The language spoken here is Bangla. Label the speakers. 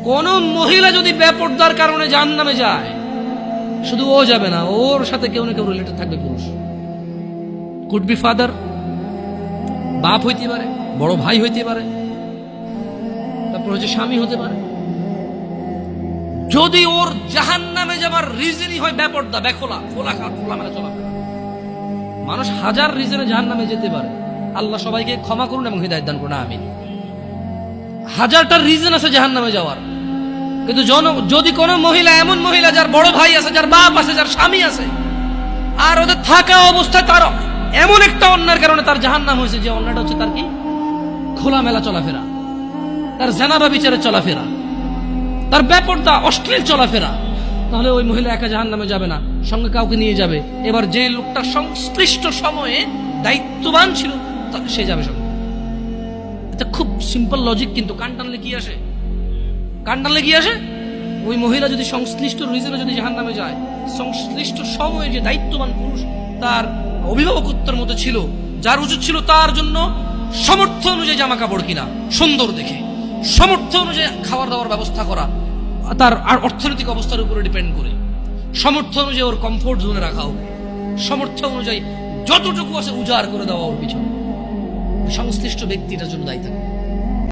Speaker 1: কোন মহিলা যদি বেপরদার কারণে জাহান্নামে যায়, শুধু ও যাবে না, ওর সাথে কেউ না কেউ রিলেটেড থাকবে পুরুষ। কুড বি ফাদার, বাপ হইতে পারে, বড় ভাই হইতে পারে, তারপর হচ্ছে স্বামী হতে পারে। যদি ওর জাহান্নামে যাবার রিজনই হয় বেপরদা, বেখোলা, খোলা মেলা চলাফেরা। মানুষ হাজার রিজনে জাহান্নামে যেতে পারে, আল্লাহ সবাইকে ক্ষমা করুন এবং হিদায়াত দান করুন, আমিন। হাজারটা রিজন আছে জাহান্নামে যাওয়ার, কিন্তু যদি কোনো মহিলা, এমন মহিলা যার বড় ভাই আছে, যার বাপ আছে, যার স্বামী আছে, আর ওদের থাকা অবস্থায় তার এমন একটা অন্যায়ের কারণে তার জাহান্নাম হয়েছে, যে অন্যায়টা হচ্ছে তার কি খোলামেলা চলাফেরা, তার জানাবা বিচারে চলাফেরা, তার বেপরদা অশ্লীল চলাফেরা, তাহলে ওই মহিলা একা জাহান্নামে যাবে না, সঙ্গে কাউকে নিয়ে যাবে। এবার যে লোকটা সংশ্লিষ্ট সময়ে দায়িত্ববান ছিল সে যাবে সঙ্গে। এটা খুব সিম্পল লজিক, কিন্তু কান টানলে কি আসে? কান টানলে কি আসে? ওই মহিলা যদি সংশ্লিষ্ট রিজনে যদি জাহান্নামে যায়, সংশ্লিষ্ট সময়ে যে দায়িত্ববান পুরুষ তার অভিভাবকত্বের মতো ছিল, যার উচিত ছিল তার জন্য সামর্থ্য অনুযায়ী জামা কাপড় কিনা সুন্দর দেখে, সামর্থ্য অনুযায়ী খাবার দাবার ব্যবস্থা করা, তার আর অর্থনৈতিক অবস্থার উপরে ডিপেন্ড করে, সামর্থ্য অনুযায়ী ওর কমফোর্ট জোনে রাখা হোক, সামর্থ্য অনুযায়ী যতটুকু আছে উজাড় করে দেওয়া ওর পিছনে, সংশ্লিষ্ট ব্যক্তিটার জন্য দায়ী থাকে।